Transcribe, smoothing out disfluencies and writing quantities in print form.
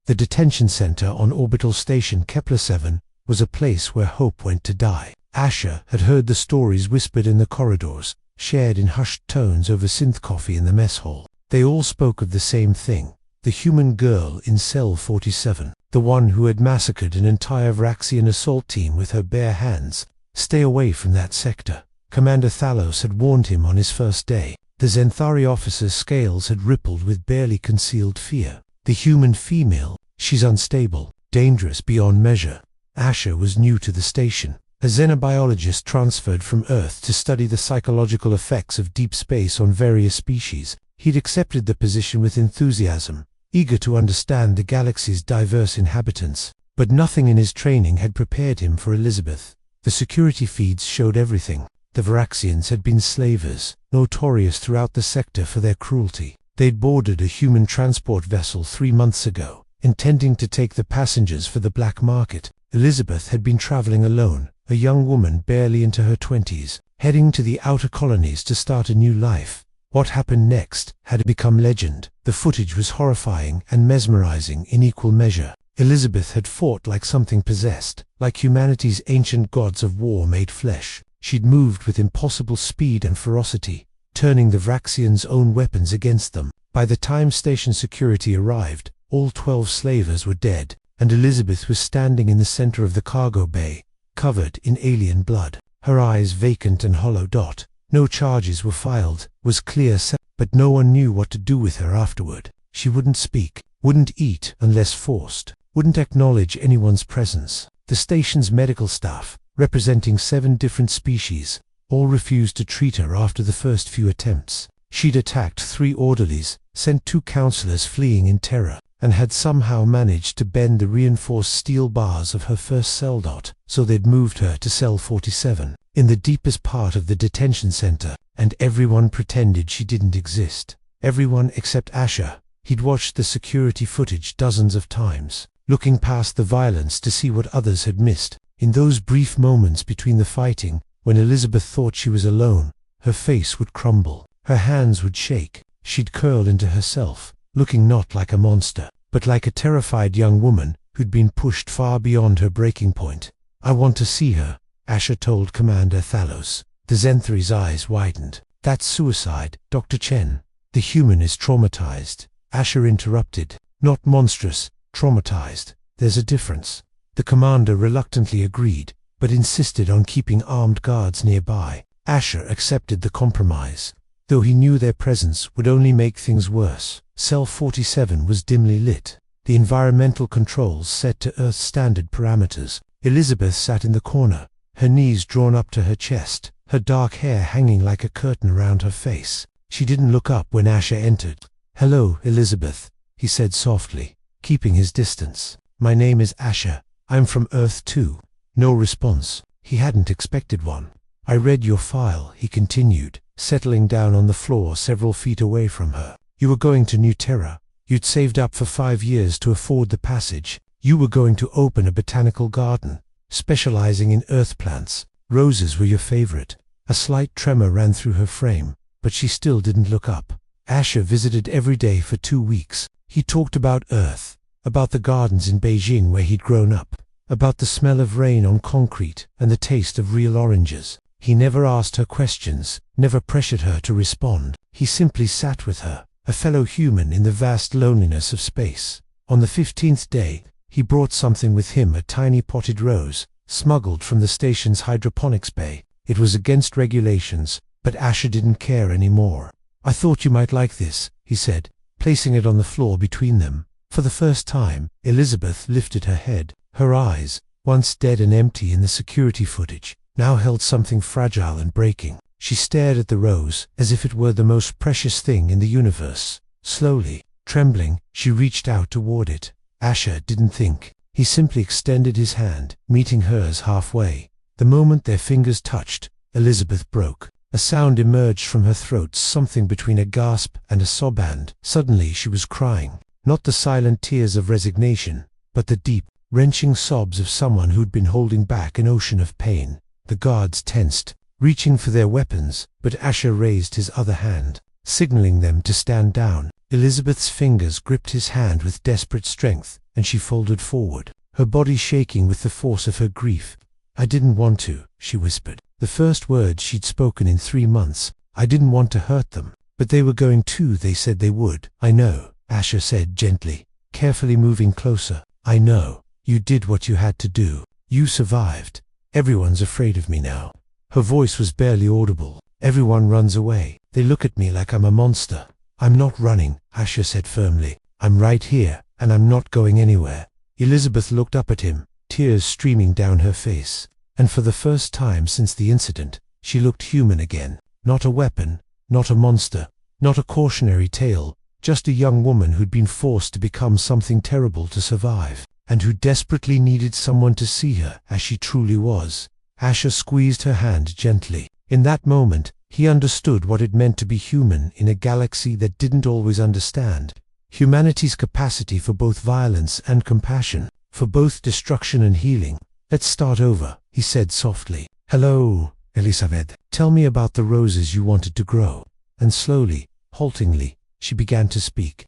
The detention center on orbital station Kepler 7 was a place where hope went to die. Asher had heard the stories whispered in the corridors, shared in hushed tones over synth coffee in the mess hall. They all spoke of the same thing: the human girl in cell 47, the one who had massacred an entire Vraxian assault team with her bare hands. Stay away from that sector. Commander Thalos had warned him on his first day. The Zenthari officer's scales had rippled with barely concealed fear. The human female, she's unstable, dangerous beyond measure. Asher was new to the station. A xenobiologist transferred from Earth to study the psychological effects of deep space on various species. He'd accepted the position with enthusiasm, eager to understand the galaxy's diverse inhabitants. But nothing in his training had prepared him for Elizabeth. The security feeds showed everything. The Vraxians had been slavers, notorious throughout the sector for their cruelty. They'd boarded a human transport vessel 3 months ago, intending to take the passengers for the black market. Elizabeth had been traveling alone, a young woman barely into her 20s, heading to the outer colonies to start a new life. What happened next had become legend. The footage was horrifying and mesmerizing in equal measure. Elizabeth had fought like something possessed, like humanity's ancient gods of war made flesh. She'd moved with impossible speed and ferocity, turning the Vraxians' own weapons against them. By the time station security arrived, all 12 slavers were dead, and Elizabeth was standing in the center of the cargo bay, covered in alien blood, her eyes vacant and hollow. No charges were filed, was clear, but no one knew what to do with her afterward. She wouldn't speak, wouldn't eat unless forced, wouldn't acknowledge anyone's presence. The station's medical staff, representing 7 different species, all refused to treat her after the first few attempts. She'd attacked 3 orderlies, sent 2 counselors fleeing in terror, and had somehow managed to bend the reinforced steel bars of her first cell. So they'd moved her to cell 47, in the deepest part of the detention center, and everyone pretended she didn't exist. Everyone except Asher. He'd watched the security footage dozens of times, looking past the violence to see what others had missed. In those brief moments between the fighting, when Elizabeth thought she was alone, her face would crumble, her hands would shake. She'd curl into herself, looking not like a monster, but like a terrified young woman who'd been pushed far beyond her breaking point. "I want to see her," Asher told Commander Thalos. The Zenthari's eyes widened. "That's suicide, Dr. Chen. The human is traumatized." Asher interrupted. "Not monstrous, traumatized. There's a difference." The commander reluctantly agreed, but insisted on keeping armed guards nearby. Asher accepted the compromise, though he knew their presence would only make things worse. Cell 47 was dimly lit, the environmental controls set to Earth standard parameters. Elizabeth sat in the corner, her knees drawn up to her chest, her dark hair hanging like a curtain around her face. She didn't look up when Asher entered. "Hello, Elizabeth," he said softly, keeping his distance. "My name is Asher. I'm from Earth 2. No response. He hadn't expected one. "I read your file," he continued, settling down on the floor several feet away from her. "You were going to New Terra. You'd saved up for 5 years to afford the passage. You were going to open a botanical garden, specializing in earth plants. Roses were your favorite." A slight tremor ran through her frame, but she still didn't look up. Asher visited every day for 2 weeks. He talked about Earth, about the gardens in Beijing where he'd grown up, about the smell of rain on concrete and the taste of real oranges. He never asked her questions, never pressured her to respond. He simply sat with her, a fellow human in the vast loneliness of space. On the 15th day, he brought something with him, a tiny potted rose, smuggled from the station's hydroponics bay. It was against regulations, but Asher didn't care anymore. "I thought you might like this," he said, placing it on the floor between them. For the first time, Elizabeth lifted her head. Her eyes, once dead and empty in the security footage, now held something fragile and breaking. She stared at the rose as if it were the most precious thing in the universe. Slowly, trembling, she reached out toward it. Asher didn't think. He simply extended his hand, meeting hers halfway. The moment their fingers touched, Elizabeth broke. A sound emerged from her throat, something between a gasp and a sob, and suddenly she was crying. Not the silent tears of resignation, but the deep, wrenching sobs of someone who'd been holding back an ocean of pain. The guards tensed, reaching for their weapons, but Asher raised his other hand, signaling them to stand down. Elizabeth's fingers gripped his hand with desperate strength, and she folded forward, her body shaking with the force of her grief. "I didn't want to," she whispered. The first words she'd spoken in 3 months. "I didn't want to hurt them. But they were going to, they said they would." "I know," Asher said gently, carefully moving closer. "I know. You did what you had to do. You survived. Everyone's afraid of me now." Her voice was barely audible. "Everyone runs away. They look at me like I'm a monster." "I'm not running," Asher said firmly. "I'm right here, and I'm not going anywhere." Elizabeth looked up at him, tears streaming down her face. And for the first time since the incident, she looked human again. Not a weapon, not a monster, not a cautionary tale, just a young woman who'd been forced to become something terrible to survive, and who desperately needed someone to see her as she truly was. Asher squeezed her hand gently. In that moment, he understood what it meant to be human in a galaxy that didn't always understand. Humanity's capacity for both violence and compassion, for both destruction and healing. "Let's start over," he said softly. "Hello, Elizabeth. Tell me about the roses you wanted to grow." And slowly, haltingly, she began to speak.